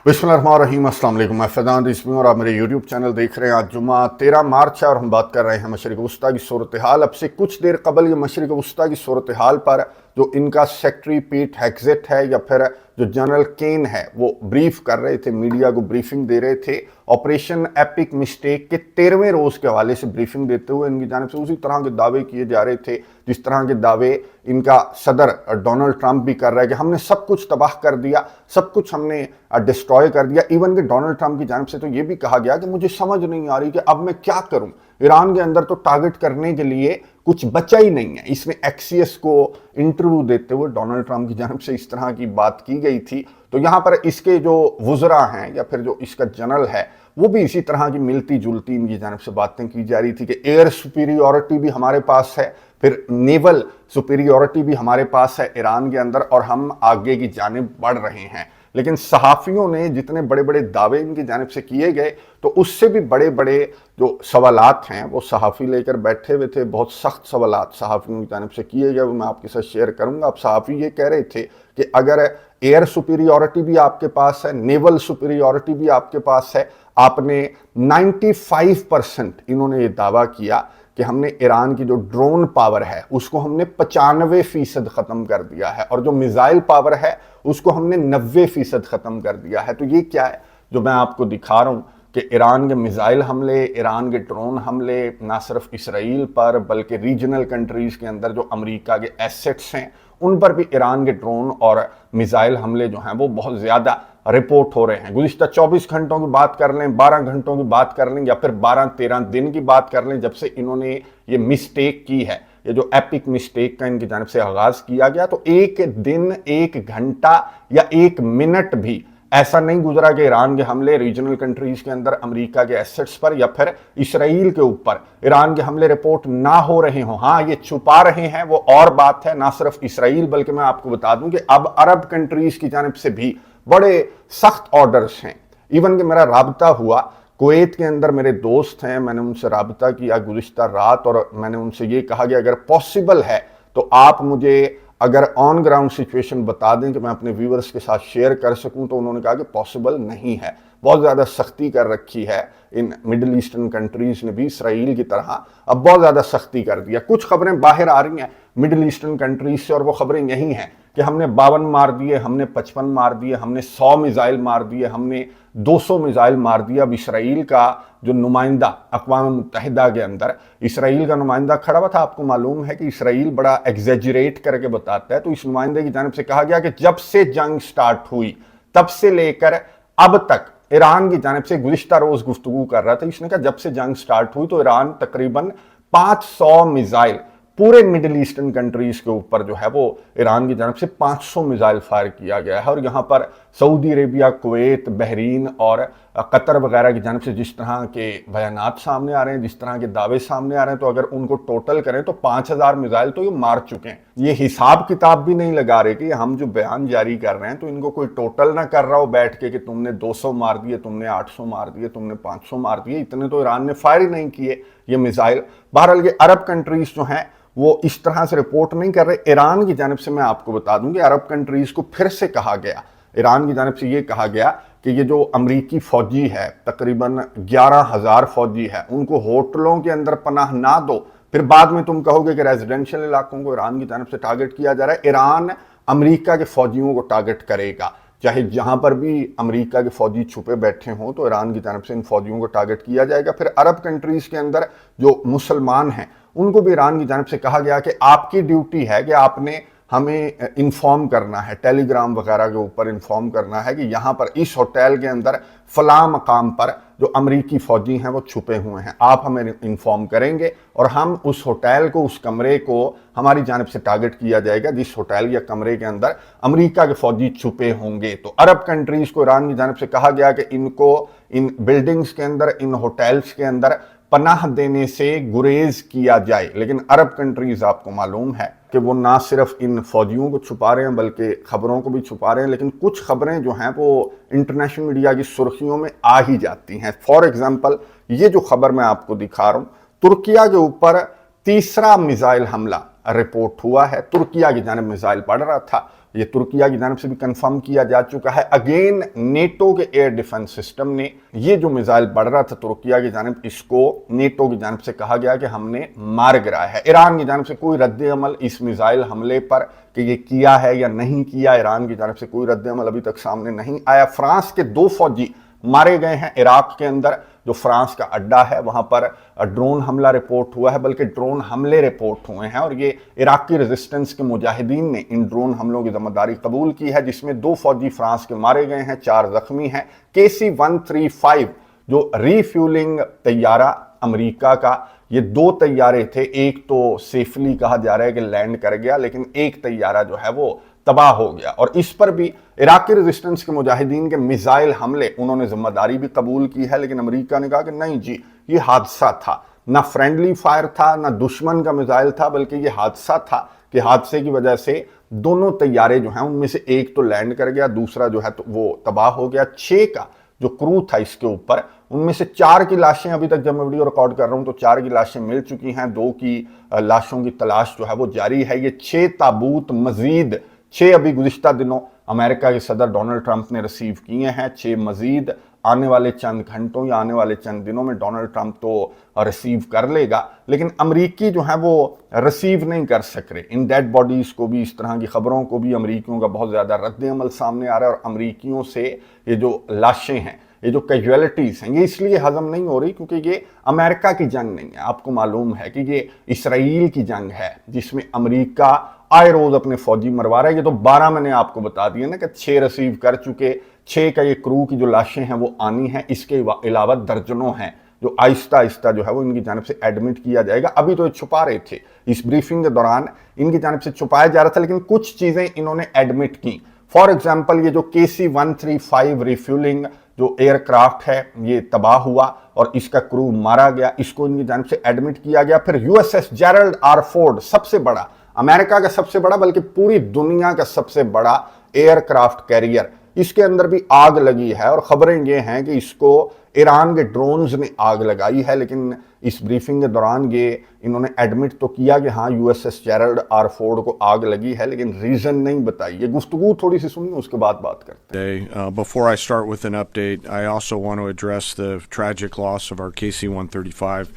बिस्मिल्लाहिर्रहमानिर्रहीम, अस्सलाम वालेकुम। मैं फैज़ान रिज़वी और आप मेरे यूट्यूब चैनल देख रहे हैं। आज जुम्मा 13 मार्च है और हम बात कर रहे हैं मशरिक़ वस्ता की सूरत हाल। अब से कुछ देर कबल ये मशरिक़ वस्ता की सूरत हाल पर जो इनका सेक्रेटरी पीट हेग्सेट है या फिर जो जनरल केन है वो ब्रीफ कर रहे थे, मीडिया को ब्रीफिंग दे रहे थे। ऑपरेशन एपिक मिस्टेक के 13वें रोज़ के हवाले से ब्रीफिंग देते हुए इनकी जानिब से उसी तरह के दावे किए जा रहे थे जिस तरह के दावे इनका सदर डोनाल्ड ट्रंप भी कर रहा है कि हमने सब कुछ तबाह कर दिया, सब कुछ हमने डिस्ट्रॉय कर दिया। इवन कि डोनाल्ड ट्रंप की जानिब से तो ये भी कहा गया कि मुझे समझ नहीं आ रही कि अब मैं क्या करूं, ईरान के अंदर तो टारगेट करने के लिए कुछ बचा ही नहीं है। इसमें एक्सियस को इंटरव्यू देते हुए डोनाल्ड ट्रंप की जानिब से इस तरह की बात की गई थी। तो यहाँ पर इसके जो वुज़रा हैं या फिर जो इसका जनरल है वो भी इसी तरह की मिलती जुलती इनकी जानिब से बातें की जा रही थी कि एयर सुपीरियॉरिटी भी हमारे पास है, फिर नेवल सुपीरियॉरिटी भी हमारे पास है ईरान के अंदर और हम आगे की जानिब बढ़ रहे हैं। लेकिन सहाफ़ियों ने जितने बड़े बड़े दावे इनकी जानिब से किए गए तो उससे भी बड़े बड़े जो सवालात हैं वो सहाफ़ी लेकर बैठे हुए थे। बहुत सख्त सवालात सहाफ़ियों की जानिब से किए गए, वो मैं आपके साथ शेयर करूंगा। अब सहाफ़ी ये कह रहे थे कि अगर एयर सुपीरियॉरिटी भी आपके पास है, नेवल सुपीरियॉरिटी भी आपके पास है, आपने 95% इन्होंने ये दावा किया कि हमने ईरान की जो ड्रोन पावर है उसको हमने 95% ख़त्म कर दिया है और जो मिसाइल पावर है उसको हमने 90% ख़त्म कर दिया है। तो ये क्या है जो मैं आपको दिखा रहा हूँ कि ईरान के मिसाइल हमले, ईरान के ड्रोन हमले ना सिर्फ इसराइल पर बल्कि रीजनल कंट्रीज़ के अंदर जो अमेरिका के एसेट्स हैं उन पर भी ईरान के ड्रोन और मिसाइल हमले जो हैं वो बहुत ज़्यादा रिपोर्ट हो रहे हैं। गुज़िश्ता 24 घंटों की बात कर लें, 12 घंटों की बात कर लें या फिर 12-13 दिन की बात कर लें, जब से इन्होंने ये मिस्टेक की है, ये जो एपिक मिस्टेक का इनकी जानिब से आगाज़ किया गया, तो एक दिन, एक घंटा या एक मिनट भी ऐसा नहीं गुजरा कि ईरान के हमले रीजनल कंट्रीज़ के अंदर अमेरिका के एसेट्स पर या फिर इसराइल के ऊपर ईरान के हमले रिपोर्ट ना हो रहे हों। हाँ, ये छुपा रहे हैं वो और बात है, ना सिर्फ इसराइल बल्कि मैं आपको बता दूं कि अब अरब कंट्रीज़ की जानिब से भी बड़े सख्त ऑर्डर्स हैं। इवन कि मेरा राबता हुआ कुवैत के अंदर, मेरे दोस्त हैं, मैंने उनसे राबता किया गुज़िश्ता रात और मैंने उनसे ये कहा कि अगर पॉसिबल है तो आप मुझे अगर ऑन ग्राउंड सिचुएशन बता दें कि मैं अपने व्यूअर्स के साथ शेयर कर सकूं। तो उन्होंने कहा कि पॉसिबल नहीं है, बहुत ज़्यादा सख्ती कर रखी है इन मिडिल ईस्टर्न कंट्रीज़ ने भी इसराइल की तरह अब बहुत ज़्यादा सख्ती कर दिया। कुछ खबरें बाहर आ रही हैं मिडिल ईस्टर्न कंट्रीज से और वो खबरें यही हैं कि हमने 52 मार दिए, हमने 55 मार दिए, हमने 100 मिसाइल मार दिए, हमने 200 मिसाइल मार दिया। अब इसराइल का जो नुमाइंदा अक़वाम मुत्तहिदा के अंदर, इसराइल का नुमाइंदा खड़ा हुआ था। आपको मालूम है कि इसराइल बड़ा एग्जेजरेट करके बताता है। तो इस नुमाइंदे की जानिब से कहा गया कि जब से जंग स्टार्ट हुई तब से लेकर अब तक ईरान की जानिब से गुज़िश्ता रोज़ गुफ्तगू कर रहा था। इसने कहा जब से जंग स्टार्ट हुई तो ईरान तकरीबन 500 मिसाइल पूरे मिडिल ईस्टर्न कंट्रीज़ के ऊपर जो है वो ईरान की जानिब से 500 मिसाइल फायर किया गया है। और यहाँ पर सऊदी अरेबिया, कुवैत, बहरीन और कतर वगैरह की जानिब से जिस तरह के बयानात सामने आ रहे हैं, जिस तरह के दावे सामने आ रहे हैं, तो अगर उनको टोटल करें तो 5000 मिसाइल तो ये मार चुके हैं। ये हिसाब किताब भी नहीं लगा रहे कि हम जो बयान जारी कर रहे हैं तो इनको कोई टोटल ना कर रहा हो बैठ के कि तुमने 200 मार दिए, तुमने 800 मार दिए, तुमने 500 मार दिए। इतने तो ईरान ने फायर ही नहीं किए ये मिसाइल। बहरहाल ये अरब कंट्रीज़ जो हैं वो इस तरह से रिपोर्ट नहीं कर रहे। ईरान की जानिब से मैं आपको बता दूं कि अरब कंट्रीज़ को फिर से कहा गया, ईरान की जानिब से ये कहा गया कि ये जो अमरीकी फ़ौजी है, तकरीबन 11,000 फ़ौजी है, उनको होटलों के अंदर पनाह ना दो। फिर बाद में तुम कहोगे कि रेजिडेंशियल इलाकों को ईरान की जानिब से टारगेट किया जा रहा है। ईरान अमरीका के फ़ौजियों को टारगेट करेगा, चाहे जहां पर भी अमेरिका के फौजी छुपे बैठे हों तो ईरान की तरफ से इन फौजियों को टारगेट किया जाएगा। फिर अरब कंट्रीज़ के अंदर जो मुसलमान हैं उनको भी ईरान की जानब से कहा गया कि आपकी ड्यूटी है कि आपने हमें इन्फॉर्म करना है, टेलीग्राम वगैरह के ऊपर इन्फॉर्म करना है कि यहाँ पर इस होटल के अंदर फ़लाँ मकाम पर जो अमरीकी फ़ौजी हैं वो छुपे हुए हैं, आप हमें इन्फॉर्म करेंगे और हम उस होटल को, उस कमरे को हमारी जानिब से टारगेट किया जाएगा जिस होटल या कमरे के अंदर अमेरिका के फ़ौजी छुपे होंगे। तो अरब कंट्रीज़ को ईरान की जानिब से कहा गया कि इनको इन बिल्डिंग्स के अंदर, इन होटल्स के अंदर पनाह देने से गुरेज किया जाए। लेकिन अरब कंट्रीज़ आपको मालूम है कि वो ना सिर्फ इन फौजियों को छुपा रहे हैं बल्कि खबरों को भी छुपा रहे हैं। लेकिन कुछ खबरें जो हैं वो इंटरनेशनल मीडिया की सुर्खियों में आ ही जाती हैं। फॉर एग्जांपल ये जो खबर मैं आपको दिखा रहा हूँ, तुर्किया के ऊपर तीसरा मिसाइल हमला रिपोर्ट हुआ है। तुर्किया की जानिब मिसाइल पड़ रहा था, ये तुर्किया की जानिब से भी कंफर्म किया जा चुका है। अगेन नेटो के एयर डिफेंस सिस्टम ने ये जो मिसाइल पड़ रहा था तुर्किया की जानिब, इसको नेटो की जानिब से कहा गया कि हमने मार गिराया है। ईरान की जानिब से कोई रद्द अमल इस मिसाइल हमले पर कि ये किया है या नहीं किया, ईरान की जानिब से कोई रद्द अमल अभी तक सामने नहीं आया। फ्रांस के 2 फौजी मारे गए हैं इराक के अंदर, जो फ्रांस का अड्डा है वहां पर ड्रोन हमला रिपोर्ट हुआ है, बल्कि ड्रोन हमले रिपोर्ट हुए हैं और ये इराकी रेजिस्टेंस के मुजाहिदीन ने इन ड्रोन हमलों की जिम्मेदारी कबूल की है, जिसमें 2 फौजी फ्रांस के मारे गए हैं, 4 जख्मी हैं। KC-135 जो रीफ्यूलिंग तैयारा अमेरिका का, ये 2 तैयारे थे, एक तो सेफली कहा जा रहा है कि लैंड कर गया, लेकिन एक तैयारा जो है वो तबाह हो गया और इस पर भी इराकी रेजिस्टेंस के मुजाहिदीन के मिसाइल हमले उन्होंने जिम्मेदारी भी कबूल की है। लेकिन अमेरिका ने कहा कि नहीं जी, ये हादसा था, ना फ्रेंडली फायर था, ना दुश्मन का मिसाइल था, बल्कि ये हादसा था कि हादसे की वजह से दोनों तैयारे जो हैं उनमें से एक तो लैंड कर गया, दूसरा जो है तो वो तबाह हो गया। 6 का जो क्रू था इसके ऊपर, उनमें से 4 की लाशें अभी तक, जब मैं वीडियो रिकॉर्ड कर रहा हूं तो 4 की लाशें मिल चुकी हैं, 2 की लाशों की तलाश जो है वो जारी है। ये 6 ताबूत मजीद 6 अभी गुज़िश्ता दिनों अमेरिका के सदर डोनाल्ड ट्रंप ने रिसीव किए हैं, 6 मजीद आने वाले चंद घंटों या आने वाले चंद दिनों में डोनाल्ड ट्रंप तो रिसीव कर लेगा, लेकिन अमरीकी जो है वो रिसीव नहीं कर सक रहे। इन डेड बॉडीज़ को भी, इस तरह की खबरों को भी अमरीकियों का बहुत ज़्यादा रद्द अमल सामने आ रहा है और अमरीकियों से ये जो लाशें हैं, ये जो कैजुअलिटीज़ हैं, ये इसलिए हजम नहीं हो रही क्योंकि ये अमेरिका की जंग नहीं है। आपको मालूम है कि ये इसराइल की जंग है, जिसमें अमरीका आए रोज अपने फौजी मरवा रहा है। ये तो 12 मैंने आपको बता दिया ना कि 6 रिसीव कर चुके, 6 का ये क्रू की जो लाशें हैं वो आनी हैं, इसके अलावा दर्जनों हैं जो आहिस्ता आहिस्ता जो है वो इनकी जानिब से एडमिट किया जाएगा। अभी तो ये छुपा रहे थे, इस ब्रीफिंग के दौरान इनकी जानिब से छुपाया जा रहा था, लेकिन कुछ चीजें इन्होंने एडमिट की। फॉर एग्जाम्पल, ये जो KC-135 रिफ्यूलिंग जो एयरक्राफ्ट है ये तबाह हुआ और इसका क्रू मारा गया, इसको इनकी जानिब से एडमिट किया गया। फिर USS जेरल्ड आर फोर्ड, सबसे बड़ा, अमेरिका का सबसे बड़ा, बल्कि पूरी दुनिया का सबसे बड़ा एयरक्राफ्ट कैरियर, इसके अंदर भी आग लगी है और खबरें ये हैं कि इसको ईरान के ड्रोन्स ने आग लगाई है। लेकिन इस ब्रीफिंग के दौरान ये इन्होंने एडमिट तो किया कि हाँ USS जेरल्ड आर फोर्ड को आग लगी है, लेकिन रीजन नहीं बताई। ये गुफ्तगू थोड़ी सी सुनिए, उसके बाद बात करते हैं। Before I start with an update, I also want to address the tragic loss of our KC-135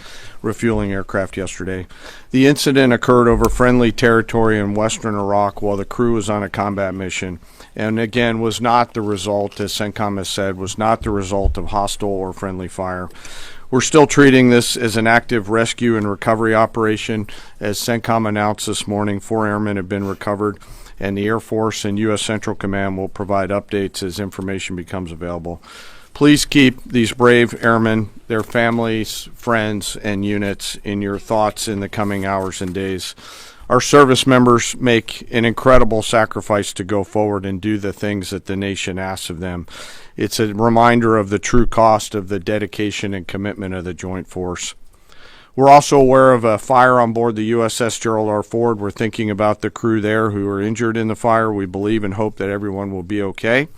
refueling aircraft yesterday. The incident occurred over friendly territory in western Iraq while the crew was on a combat mission, and again was not the result, as CENTCOM has said, was not the result of hostile or friendly fire. We're still treating this as an active rescue and recovery operation. As CENTCOM announced this morning, 4 airmen have been recovered, and the Air Force and U.S. Central Command will provide updates as information becomes available. Please keep these brave airmen, their families, friends, and units in your thoughts in the coming hours and days. Our service members make an incredible sacrifice to go forward and do the things that the nation asks of them. It's a reminder of the true cost of the dedication and commitment of the Joint Force. We're also aware of a fire on board the USS Gerald R. Ford. We're thinking about the crew there who are injured in the fire. We believe and hope that everyone will be okay,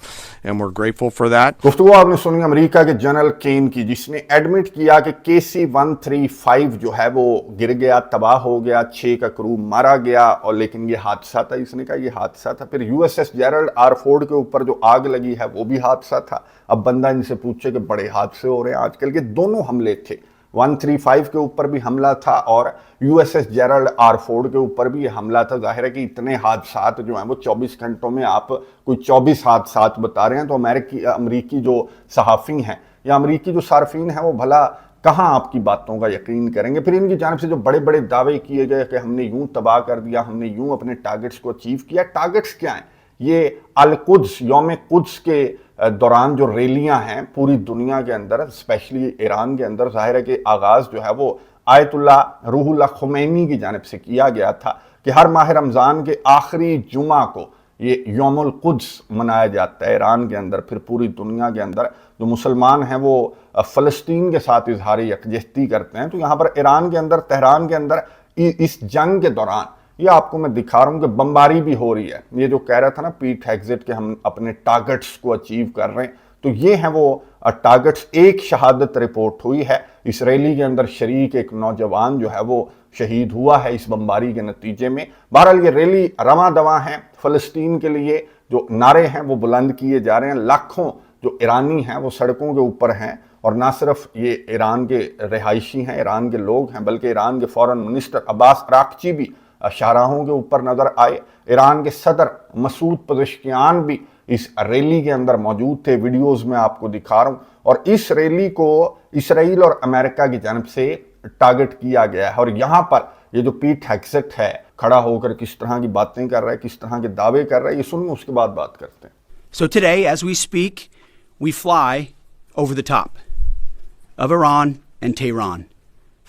and we're grateful for that. गुफ्तगू आपने सुनी America के general केन की, जिसने admit किया कि KC-135 जो है वो गिर गया, तबाह हो गया, 6 का क्रू मारा गया, और लेकिन ये हादसा था। इसने कहा ये हादसा था। फिर USS जेरल्ड आर फोर्ड के ऊपर जो आग लगी है वो भी हादसा था। अब बंदा इनसे पूछे कि बड़े हादसे हो रहे हैं आजकल के, दोनों हमले थे। 135 के ऊपर भी हमला था और USS जेरल्ड आर फोर्ड के ऊपर भी हमला था। जाहिर है कि इतने हादसात जो हैं वो 24 घंटों में आप कोई 24 हादसात बता रहे हैं, तो अमरीकी जो सहाफ़ी हैं या अमरीकी जो सार्फिन हैं वो भला कहाँ आपकी बातों का यकीन करेंगे। फिर इनकी जानिब से जो बड़े बड़े दावे किए गए कि हमने यूं तबाह कर दिया, हमने यूं अपने टारगेट्स को अचीव किया। टारगेट्स क्या हैं? ये अल-कुद्स, यौम कुद्स के दौरान जो रैलियां हैं पूरी दुनिया के अंदर, स्पेशली ईरान के अंदर, जाहिर है कि आगाज़ जो है वो आयतुल्लाह रूहुल्लाह खुमैनी की जानिब से किया गया था कि हर माह रमज़ान के आखिरी जुमा को ये यौमुल कुद्स मनाया जाता है ईरान के अंदर। फिर पूरी दुनिया के अंदर जो मुसलमान हैं वो फ़लस्तीन के साथ इजहार यकजहती करते हैं। तो यहाँ पर ईरान के अंदर, तेहरान के अंदर इस जंग के दौरान ये आपको मैं दिखा रहा हूँ कि बमबारी भी हो रही है। ये जो कह रहा था ना पीट हेग्सेट कि हम अपने टारगेट्स को अचीव कर रहे हैं, तो ये हैं वो टारगेट्स। एक शहादत रिपोर्ट हुई है, इस रैली के अंदर शरीक एक नौजवान जो है वो शहीद हुआ है इस बमबारी के नतीजे में। बहरहाल ये रैली रवां दवां है, फ़लस्तीन के लिए जो नारे हैं वो बुलंद किए जा रहे हैं। लाखों जो ईरानी हैं वो सड़कों के ऊपर हैं, और ना सिर्फ ये ईरान के रिहायशी हैं, ईरान के लोग हैं, बल्कि ईरान के फॉरेन मिनिस्टर अब्बास अराक्ची भी शाहराहों के ऊपर नजर आए। ईरान के सदर मसूद पज़ेश्कियान भी इस रैली के अंदर मौजूद थे, वीडियोस में आपको दिखा रहा हूं। और इस रैली को इसराइल और अमेरिका की जानब से टारगेट किया गया है। और यहाँ पर ये जो पीट हेग्सेट है खड़ा होकर किस तरह की बातें कर रहा है, किस तरह के दावे कर रहा है, ये सुनिए, उसके बाद बात करते हैं। So today, as we speak, we fly over the top of Iran and Tehran.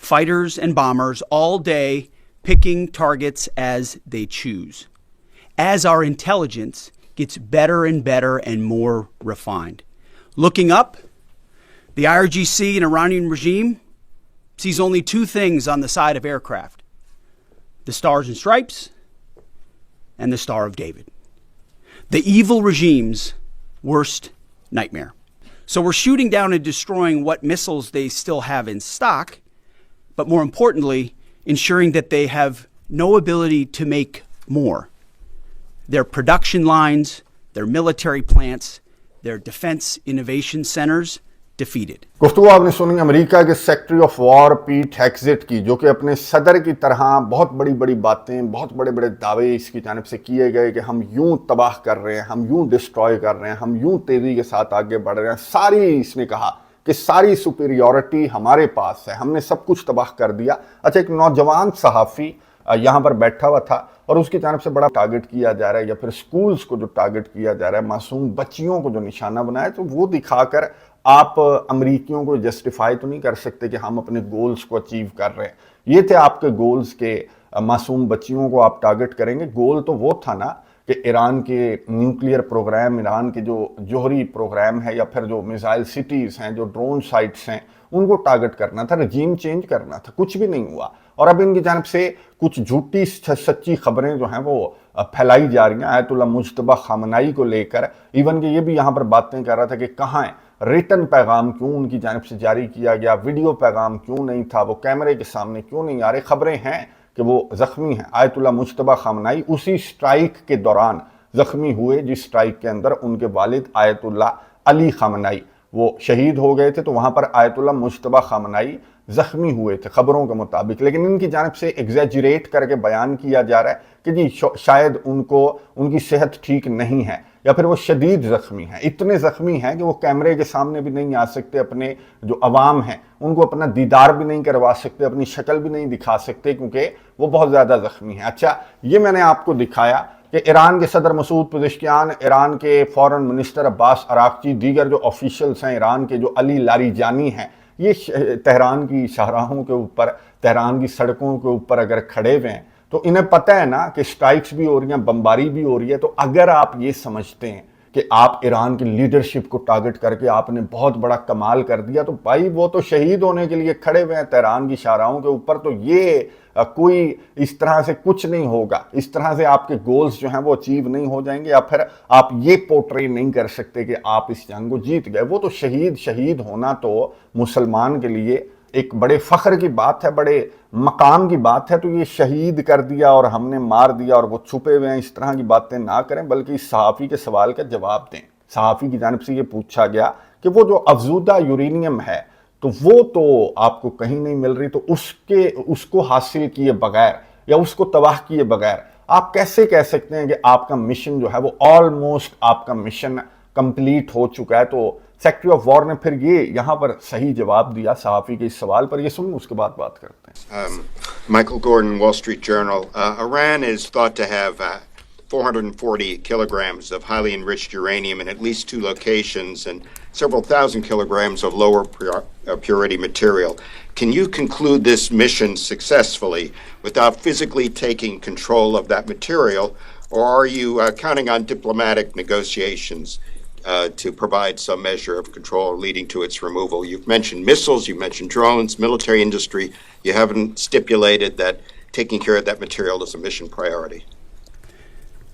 Fighters and bombers all day picking targets as they choose. As our intelligence gets better and better and more refined. Looking up, the IRGC and Iranian regime sees only two things on the side of aircraft: the Stars and Stripes and the Star of David. The evil regime's worst nightmare. So we're shooting down and destroying what missiles they still have in stock, but more importantly, ensuring that they have no ability to make more. Their production lines, their military plants, their defense innovation centers defeated. गुफ्तगू आपने सुनी America के secretary of war पीट हेग्सेट की, जो कि अपने सदर की तरह बहुत बड़ी बड़ी बातें, बहुत बड़े बड़े दावे इसकी जानिब से किए गए कि हम यूं तबाह कर रहे हैं, हम यूं डिस्ट्रॉय कर रहे हैं, हम यूं तेजी के साथ आगे बढ़ रहे हैं। सारी इसने कहा कि सारी सुपीरियॉरिटी हमारे पास है, हमने सब कुछ तबाह कर दिया। अच्छा, एक नौजवान सहाफ़ी यहाँ पर बैठा हुआ था और उसकी जानब से बड़ा टारगेट किया जा रहा है, या फिर स्कूल्स को जो टारगेट किया जा रहा है, मासूम बच्चियों को जो निशाना बनाया, तो वो दिखाकर आप अमरीकियों को जस्टिफाई तो नहीं कर सकते कि हम अपने गोल्स को अचीव कर रहे हैं। ये थे आपके गोल्स के मासूम बच्चियों को आप टारगेट करेंगे। गोल तो वो था ना कि ईरान के न्यूक्लियर प्रोग्राम, ईरान के जो जोहरी प्रोग्राम है, या फिर जो मिसाइल सिटीज़ हैं, जो ड्रोन साइट्स हैं, उनको टारगेट करना था, रजीम चेंज करना था। कुछ भी नहीं हुआ। और अब इनकी जानब से कुछ झूठी सच्ची खबरें जो हैं वो फैलाई जा रही हैं आयतुल्लाह मुज्तबा खामनाई को लेकर। इवन कि ये भी यहाँ पर बातें कर रहा था कि कहाँ है रिटन पैगाम, क्यों उनकी जानिब से जारी किया गया, वीडियो पैगाम क्यों नहीं था, वो कैमरे के सामने क्यों नहीं आ रहे। खबरें हैं कि वो ज़ख्मी हैं। आयतुल्लाह मुज्तबा खामनाई उसी स्ट्राइक के दौरान ज़ख्मी हुए जिस स्ट्राइक के अंदर उनके वालिद आयतुल्लाह अली खामनाई वो शहीद हो गए थे। तो वहाँ पर आयतुल्लाह मुज्तबा खामनाई ज़ख्मी हुए थे खबरों के मुताबिक, लेकिन इनकी जानिब से एग्जैजरेट करके बयान किया जा रहा है कि जी शायद उनकी सेहत ठीक नहीं है, या फिर वो शदीद ज़ख्मी हैं। इतने ज़ख्मी हैं कि वो कैमरे के सामने भी नहीं आ सकते, अपने जो अवाम हैं उनको अपना दीदार भी नहीं करवा सकते, अपनी शक्ल भी नहीं दिखा सकते, क्योंकि वो बहुत ज़्यादा ज़ख्मी हैं। अच्छा, ये मैंने आपको दिखाया कि ईरान के सदर मसूद पज़ेश्कियान, ईरान के फॉरेन मिनिस्टर अब्बास अराक्ची, दीगर जो ऑफिशियल्स हैं ईरान के, जो अली लारीजानी हैं, ये तेहरान की शाहराहों के ऊपर, तेहरान की सड़कों के ऊपर अगर खड़े हुए हैं तो इन्हें पता है ना कि स्ट्राइक्स भी हो रही हैं, बमबारी भी हो रही है। तो अगर आप ये समझते हैं कि आप ईरान की लीडरशिप को टारगेट करके आपने बहुत बड़ा कमाल कर दिया, तो भाई वो तो शहीद होने के लिए खड़े हुए हैं तेहरान की शाहराहों के ऊपर। तो ये कोई इस तरह से कुछ नहीं होगा, इस तरह से आपके गोल्स जो हैं वो अचीव नहीं हो जाएंगे, या फिर आप ये पोर्ट्रे नहीं कर सकते कि आप इस जंग को जीत गए। वो तो शहीद होना तो मुसलमान के लिए एक बड़े फ़ख्र की बात है, बड़े मकाम की बात है। तो ये शहीद कर दिया और हमने मार दिया और वो छुपे हुए हैं, इस तरह की बातें ना करें, बल्कि इस सहाफ़ी के सवाल का जवाब दें। सहाफ़ी की जानिब से ये पूछा गया कि वो जो अफजूदा यूरेनियम है तो वो तो आपको कहीं नहीं मिल रही, तो उसको हासिल किए बगैर या उसको तबाह किए बगैर आप कैसे कह सकते हैं कि आपका मिशन जो है वो ऑलमोस्ट आपका मिशन कंप्लीट हो चुका है। तो सेक्रेटरी ऑफ वॉर ने फिर ये यहाँ पर सही जवाब दिया सहाफ़ी के इस सवाल पर। ये सुन, उसके बाद बात करते हैं। Michael Gordon, Wall Street Journal. Iran is thought to have 440 kilograms of highly enriched uranium in at least 2 locations and several thousand kilograms of lower purity material. Can you conclude this mission successfully without physically taking control of that material, or are you counting on diplomatic negotiations to provide some measure of control leading to its removal? You've mentioned missiles, you've mentioned drones, military industry. You haven't stipulated that taking care of that material is a mission priority.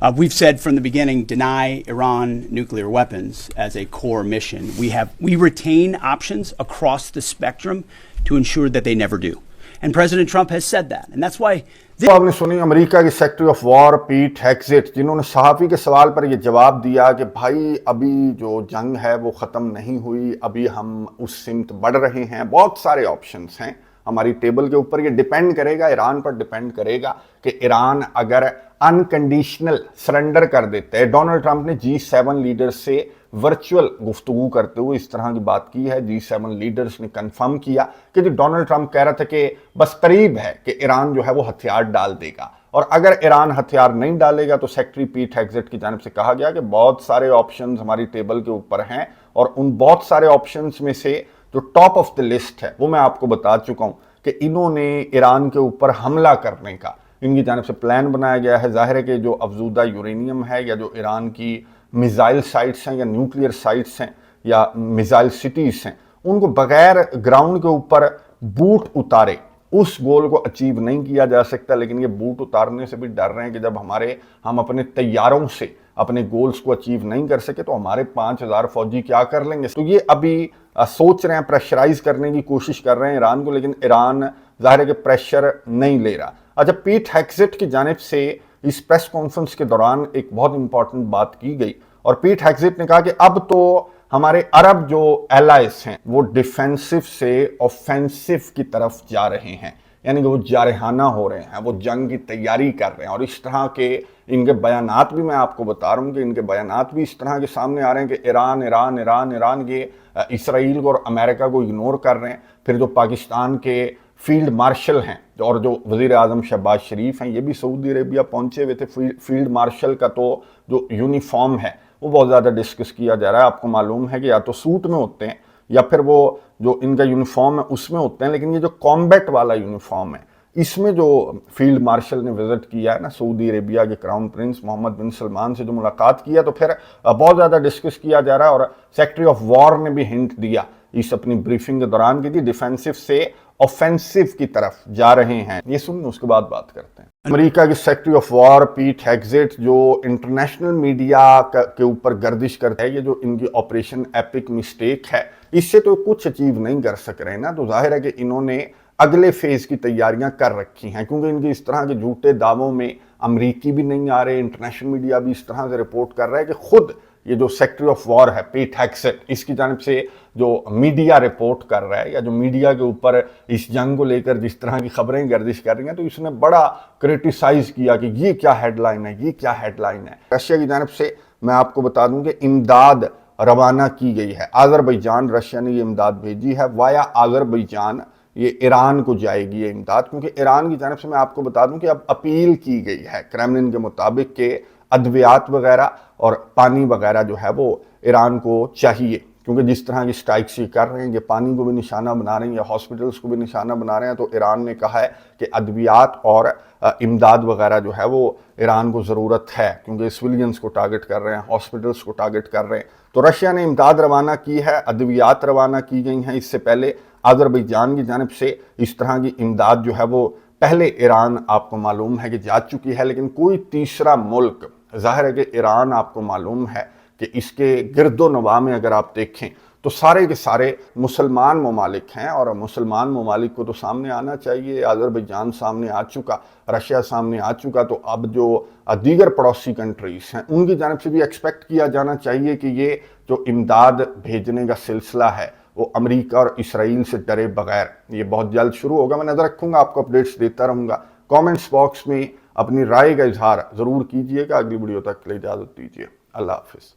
We've said from the beginning, deny Iran nuclear weapons as a core mission. We retain options across the spectrum to ensure that they never do. And President Trump has said that. And that's why तो आपने सुनी America के secretary of war पीट हेग्सेट, जिन्होंने सहाफ़ी के सवाल पर यह जवाब दिया कि भाई अभी जो जंग है वो ख़त्म नहीं हुई, अभी हम उस सिमत बढ़ रहे हैं, बहुत सारे ऑप्शंस हैं हमारी टेबल के ऊपर। ये डिपेंड करेगा, ईरान पर डिपेंड करेगा कि ईरान अगर अनकंडीशनल सरेंडर कर देते हैं। डोनाल्ड ट्रंप ने G7 लीडर्स से वर्चुअल गुफ्तगू करते हुए इस तरह की बात की है। G7 लीडर्स ने कंफर्म किया कि जो डोनाल्ड ट्रंप कह रहा था कि बस करीब है कि ईरान जो है वो हथियार डाल देगा, और अगर ईरान हथियार नहीं डालेगा तो सेक्रेटरी पीट हेग्सेट की जानिब से कहा गया कि बहुत सारे ऑप्शंस हमारी टेबल के ऊपर हैं, और उन बहुत सारे ऑप्शंस में से जो टॉप ऑफ द लिस्ट है वो मैं आपको बता चुका हूं कि इन्होंने ईरान के ऊपर हमला करने का इनकी जानिब से प्लान बनाया गया है। जाहिर है कि जो अफजूदा यूरेनियम है या जो ईरान की मिसाइल साइट्स हैं या न्यूक्लियर साइट्स हैं या मिसाइल सिटीज़ हैं, उनको बगैर ग्राउंड के ऊपर बूट उतारे उस गोल को अचीव नहीं किया जा सकता। लेकिन ये बूट उतारने से भी डर रहे हैं कि जब हम अपने तैयारों से अपने गोल्स को अचीव नहीं कर सके तो हमारे 5000 फौजी क्या कर लेंगे। तो ये अभी सोच रहे हैं, प्रेशराइज करने की कोशिश कर रहे हैं ईरान को, लेकिन ईरान ज़ाहिर है कि प्रेशर नहीं ले रहा। अच्छा, पीट हेग्सेट की जानिब से इस प्रेस कॉन्फ्रेंस के दौरान एक बहुत इंपॉर्टेंट बात की गई, और पीट हेग्सेट ने कहा कि अब तो हमारे अरब जो एलाइज हैं वो डिफेंसिव से ऑफेंसिव की तरफ जा रहे हैं, यानी कि वो जारहाना हो रहे हैं, वो जंग की तैयारी कर रहे हैं। और इस तरह के इनके बयानात भी मैं आपको बता रहा हूँ कि इनके बयानात भी इस तरह के सामने आ रहे हैं कि ईरान ईरान ईरान ईरान ये इसराइल को और अमेरिका को इग्नोर कर रहे हैं। फिर जो पाकिस्तान के फील्ड मार्शल हैं और जो वज़ीर आज़म शहबाज शरीफ हैं, ये भी सऊदी अरेबिया पहुंचे हुए थे। फील्ड मार्शल का तो जो यूनिफॉर्म है वो बहुत ज़्यादा डिस्कस किया जा रहा है। आपको मालूम है कि या तो सूट में होते हैं या फिर वो जो इनका यूनिफॉर्म है उसमें होते हैं, लेकिन ये जो कॉम्बैट वाला यूनिफॉर्म है इसमें जो फील्ड मार्शल ने विजिट किया है ना, सऊदी अरेबिया के क्राउन प्रिंस मोहम्मद बिन सलमान से जो मुलाकात किया, तो फिर बहुत ज़्यादा डिस्कस किया जा रहा है। और सेक्रेटरी ऑफ वॉर ने भी हिंट दिया इस अपनी ब्रीफिंग के दौरान कि डिफेंसिव से ऑफेंसिव की तरफ जा रहे हैं। ये सुनिए, उसके बाद बात करते हैं। अमेरिका के सेक्रेटरी ऑफ वॉर पीट हेग्सेट जो इंटरनेशनल मीडिया के ऊपर गर्दिश करते हैं, ये जो इनकी ऑपरेशन एपिक मिस्टेक है, इससे तो कुछ अचीव नहीं कर सक रहे ना, तो जाहिर है कि इन्होंने अगले फेज की तैयारियां कर रखी हैं, क्योंकि इनके इस तरह के झूठे दावों में अमरीकी भी नहीं आ रहे, इंटरनेशनल मीडिया भी इस तरह से रिपोर्ट कर रहा है कि खुद ये जो सेक्रेटरी ऑफ वॉर है पीट हेग्सेट, इसकी जानिब से जो मीडिया रिपोर्ट कर रहा है या जो मीडिया के ऊपर इस जंग को लेकर जिस तरह की खबरें गर्दिश कर रही हैं, तो इसने बड़ा क्रिटिसाइज किया कि ये क्या हेडलाइन है, ये क्या हेडलाइन है। रशिया की जानिब से मैं आपको बता दूं कि इमदाद रवाना की गई है। आज़रबैजान, रशिया ने ये इमदाद भेजी है वाया आज़रबैजान, ये ईरान को जाएगी ये इमदाद, क्योंकि ईरान की जानिब से मैं आपको बता दूं कि अब अपील की गई है क्रेमलिन के मुताबिक के अद्वियात वगैरह और पानी वगैरह जो है वो ईरान को चाहिए, क्योंकि जिस तरह की स्ट्राइक्स ये कर रहे हैं, ये पानी को भी निशाना बना रहे हैं या हॉस्पिटल्स को भी निशाना बना रहे हैं, तो ईरान ने कहा है कि अद्वियात और इमदाद वगैरह जो है वो ईरान को ज़रूरत है, क्योंकि सिविलियंस को टारगेट कर रहे हैं, हॉस्पिटल्स को टारगेट कर रहे हैं। तो रशिया ने इमदाद रवाना की है, अद्वियात रवाना की गई हैं। इससे पहले आज़रबैजान की जानिब से इस तरह की इमदाद जो है वो पहले ईरान आपको मालूम है कि जा चुकी है, लेकिन कोई तीसरा मुल्क, जाहिर है कि ईरान आपको मालूम है कि इसके गिरदो नवा में अगर आप देखें तो सारे के सारे मुसलमान ममालिक हैं, और मुसलमान ममालिक को तो सामने आना चाहिए। आज़रबैजान सामने आ चुका, रशिया सामने आ चुका, तो अब जो दीगर पड़ोसी कंट्रीज हैं उनकी जानिब से भी एक्सपेक्ट किया जाना चाहिए कि ये जो इमदाद भेजने का सिलसिला है वो अमेरिका और इसराइल से डरे बगैर ये बहुत जल्द शुरू होगा। मैं नज़र रखूँगा, आपको अपडेट्स देता रहूँगा। कमेंट्स बॉक्स में अपनी राय का इजहार ज़रूर कीजिएगा। अगली वीडियो तक के लिए इजाज़त दीजिए। अल्लाह हाफिज़।